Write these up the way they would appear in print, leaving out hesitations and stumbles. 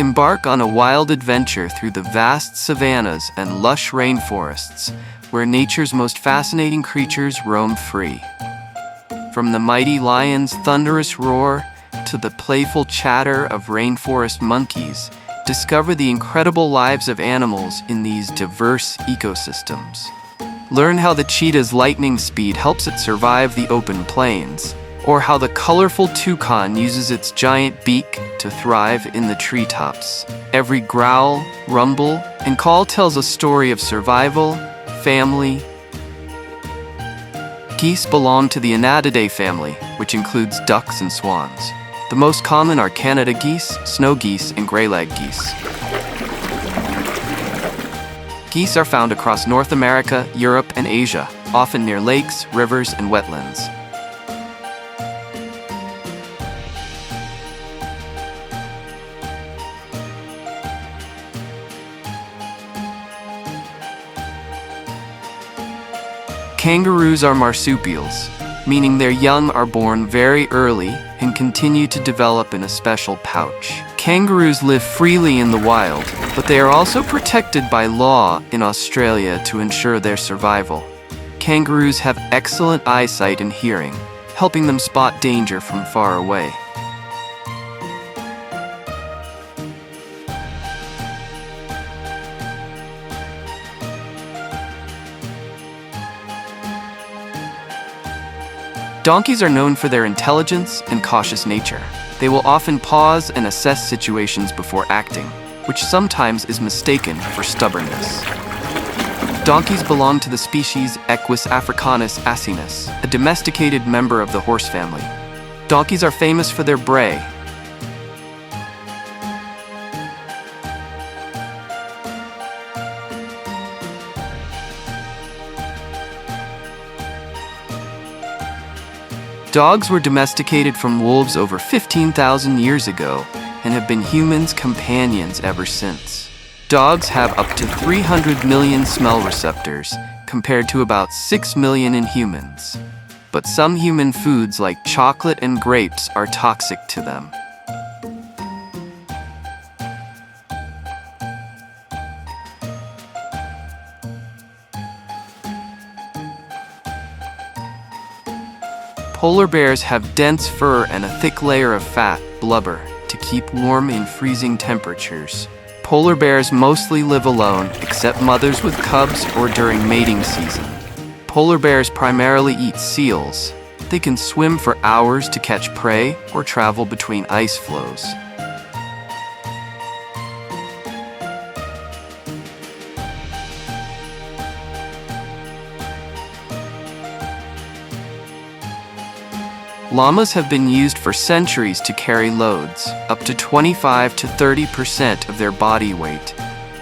Embark on a wild adventure through the vast savannas and lush rainforests, where nature's most fascinating creatures roam free. From the mighty lion's thunderous roar to the playful chatter of rainforest monkeys, discover the incredible lives of animals in these diverse ecosystems. Learn how the cheetah's lightning speed helps it survive the open plains, or how the colorful toucan uses its giant beak to thrive in the treetops. Every growl, rumble, and call tells a story of survival, family. Geese belong to the Anatidae family, which includes ducks and swans. The most common are Canada geese, snow geese, and gray-leg geese. Geese are found across North America, Europe, and Asia, often near lakes, rivers, and wetlands. Kangaroos are marsupials, meaning their young are born very early and continue to develop in a special pouch. Kangaroos live freely in the wild, but they are also protected by law in Australia to ensure their survival. Kangaroos have excellent eyesight and hearing, helping them spot danger from far away. Donkeys are known for their intelligence and cautious nature. They will often pause and assess situations before acting, which sometimes is mistaken for stubbornness. Donkeys belong to the species Equus africanus asinus, a domesticated member of the horse family. Donkeys are famous for their bray. Dogs were domesticated from wolves over 15,000 years ago and have been humans' companions ever since. Dogs have up to 300 million smell receptors, compared to about 6 million in humans. But some human foods like chocolate and grapes are toxic to them. Polar bears have dense fur and a thick layer of fat, blubber, to keep warm in freezing temperatures. Polar bears mostly live alone, except mothers with cubs or during mating season. Polar bears primarily eat seals. They can swim for hours to catch prey or travel between ice floes. Llamas have been used for centuries to carry loads, up to 25 to 30% of their body weight,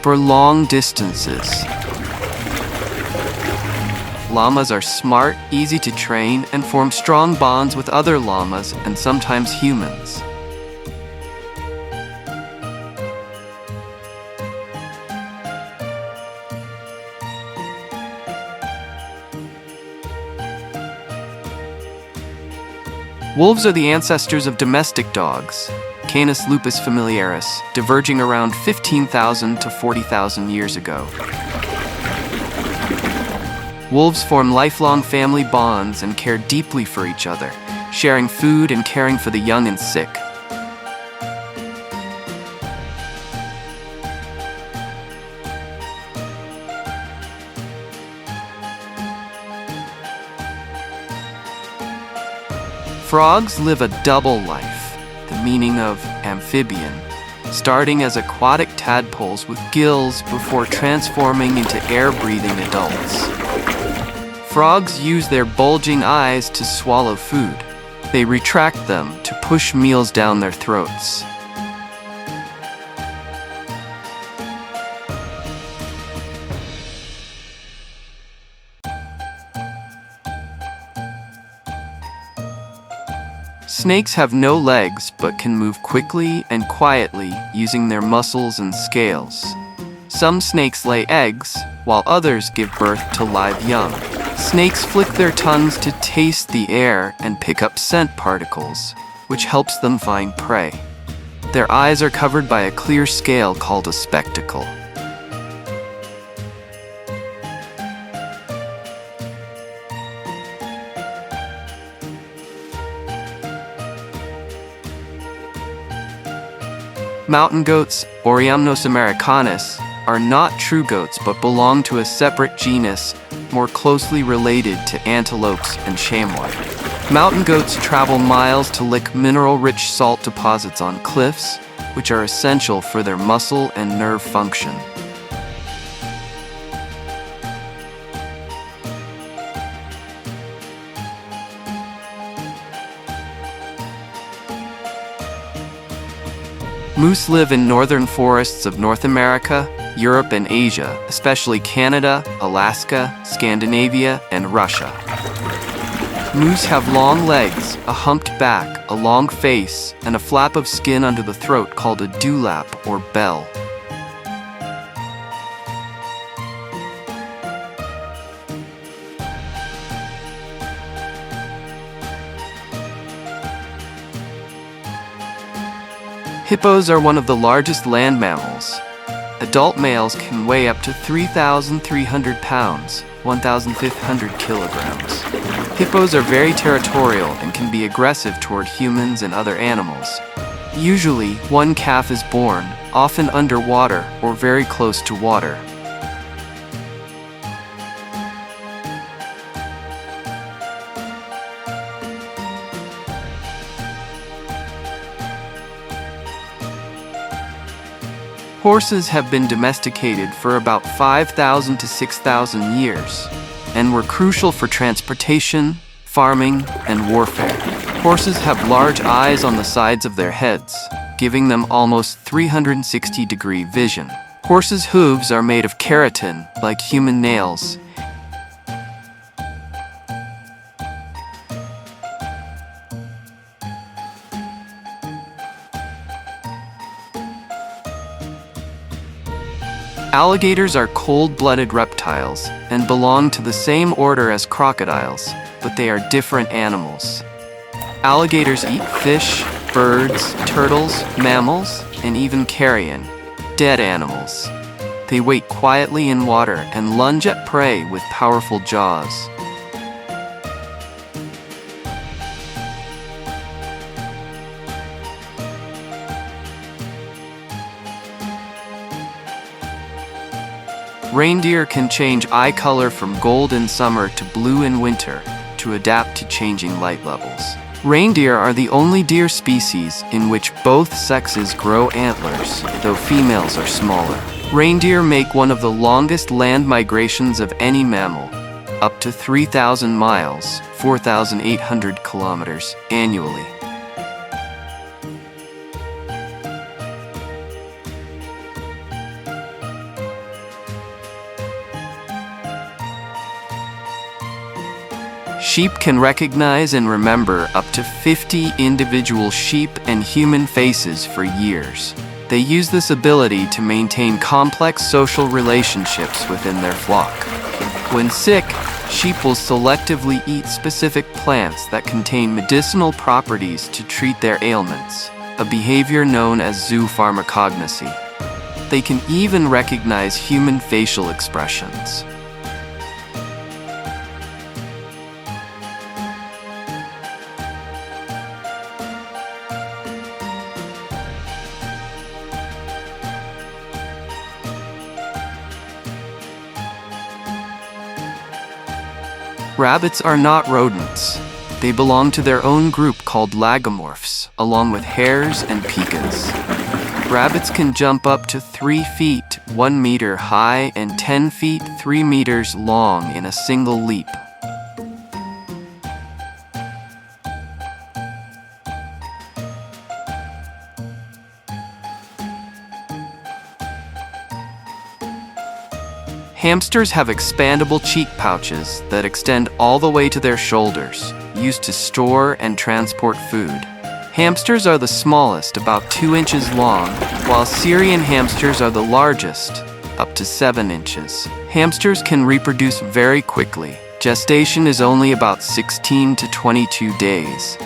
for long distances. Llamas are smart, easy to train, and form strong bonds with other llamas and sometimes humans. Wolves are the ancestors of domestic dogs, Canis lupus familiaris, diverging around 15,000 to 40,000 years ago. Wolves form lifelong family bonds and care deeply for each other, sharing food and caring for the young and sick. Frogs live a double life, the meaning of amphibian, starting as aquatic tadpoles with gills before transforming into air-breathing adults. Frogs use their bulging eyes to swallow food. They retract them to push meals down their throats. Snakes have no legs but can move quickly and quietly using their muscles and scales. Some snakes lay eggs, while others give birth to live young. Snakes flick their tongues to taste the air and pick up scent particles, which helps them find prey. Their eyes are covered by a clear scale called a spectacle. Mountain goats, Oreamnos americanus, are not true goats but belong to a separate genus more closely related to antelopes and chamois. Mountain goats travel miles to lick mineral-rich salt deposits on cliffs, which are essential for their muscle and nerve function. Moose live in northern forests of North America, Europe, and Asia, especially Canada, Alaska, Scandinavia, and Russia. Moose have long legs, a humped back, a long face, and a flap of skin under the throat called a dewlap or bell. Hippos are one of the largest land mammals. Adult males can weigh up to 3,300 pounds, 1,500 kilograms. Hippos are very territorial and can be aggressive toward humans and other animals. Usually, one calf is born, often underwater or very close to water. Horses have been domesticated for about 5,000 to 6,000 years and were crucial for transportation, farming, and warfare. Horses have large eyes on the sides of their heads, giving them almost 360-degree vision. Horses' hooves are made of keratin, like human nails. Alligators are cold-blooded reptiles and belong to the same order as crocodiles, but they are different animals. Alligators eat fish, birds, turtles, mammals, and even carrion, dead animals. They wait quietly in water and lunge at prey with powerful jaws. Reindeer can change eye color from gold in summer to blue in winter to adapt to changing light levels. Reindeer are the only deer species in which both sexes grow antlers, though females are smaller. Reindeer make one of the longest land migrations of any mammal, up to 3,000 miles, 4,800 kilometers, annually. Sheep can recognize and remember up to 50 individual sheep and human faces for years. They use this ability to maintain complex social relationships within their flock. When sick, sheep will selectively eat specific plants that contain medicinal properties to treat their ailments, a behavior known as zoopharmacognosy. They can even recognize human facial expressions. Rabbits are not rodents. They belong to their own group called lagomorphs, along with hares and pikas. Rabbits can jump up to 3 feet, 1 meter high, and 10 feet, 3 meters long in a single leap. Hamsters have expandable cheek pouches that extend all the way to their shoulders, used to store and transport food. Hamsters are the smallest, about 2 inches long, while Syrian hamsters are the largest, up to 7 inches. Hamsters can reproduce very quickly. Gestation is only about 16 to 22 days.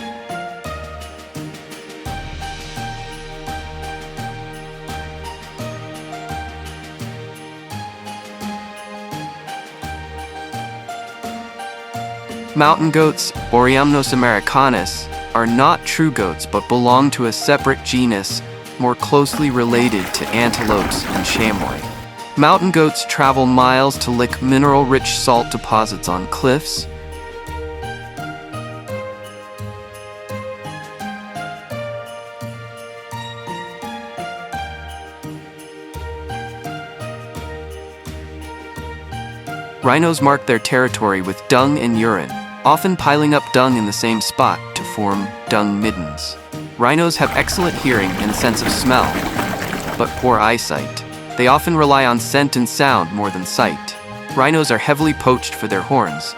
Mountain goats, Oreamnos americanus, are not true goats but belong to a separate genus more closely related to antelopes and chamois. Mountain goats travel miles to lick mineral-rich salt deposits on cliffs. Rhinos mark their territory with dung and urine, often piling up dung in the same spot to form dung middens. Rhinos have excellent hearing and sense of smell, but poor eyesight. They often rely on scent and sound more than sight. Rhinos are heavily poached for their horns.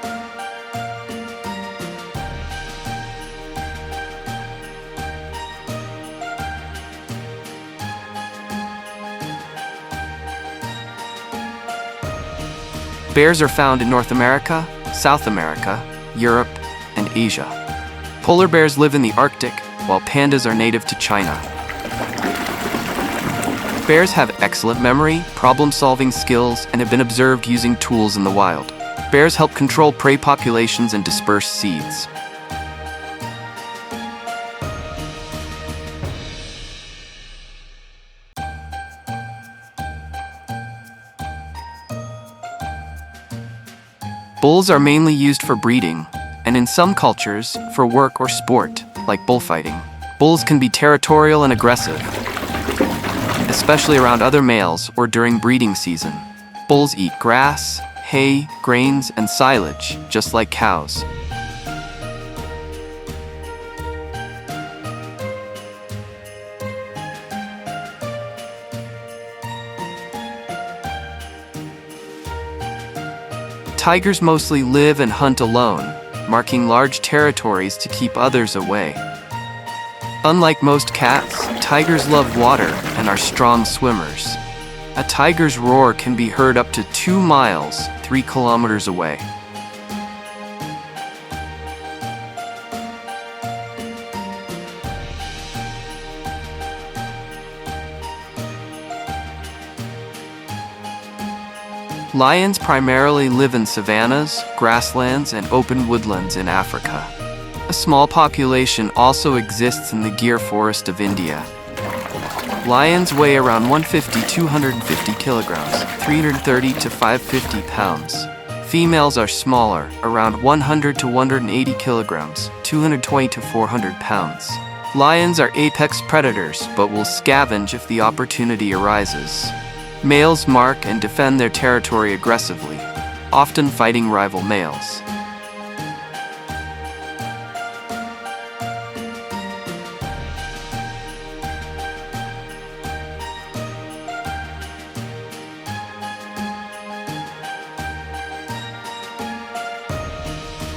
Bears are found in North America, South America, Europe, and Asia. Polar bears live in the Arctic, while pandas are native to China. Bears have excellent memory, problem-solving skills, and have been observed using tools in the wild. Bears help control prey populations and disperse seeds. Bulls are mainly used for breeding, and in some cultures, for work or sport, like bullfighting. Bulls can be territorial and aggressive, especially around other males or during breeding season. Bulls eat grass, hay, grains, and silage, just like cows. Tigers mostly live and hunt alone, marking large territories to keep others away. Unlike most cats, tigers love water and are strong swimmers. A tiger's roar can be heard up to 2 miles, 3 kilometers away. Lions primarily live in savannas, grasslands, and open woodlands in Africa. A small population also exists in the Gir forest of India. Lions weigh around 150–250 kilograms, 330 to 550 pounds. Females are smaller, around 100 to 180 kilograms, 220 to 400 pounds. Lions are apex predators, but will scavenge if the opportunity arises. Males mark and defend their territory aggressively, often fighting rival males.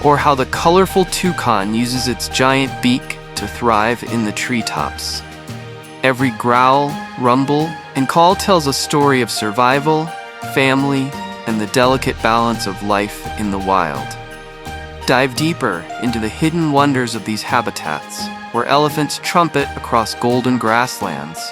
Or how the colorful toucan uses its giant beak to thrive in the treetops. Every growl, rumble, and call tells a story of survival, family, and the delicate balance of life in the wild. Dive deeper into the hidden wonders of these habitats, where elephants trumpet across golden grasslands,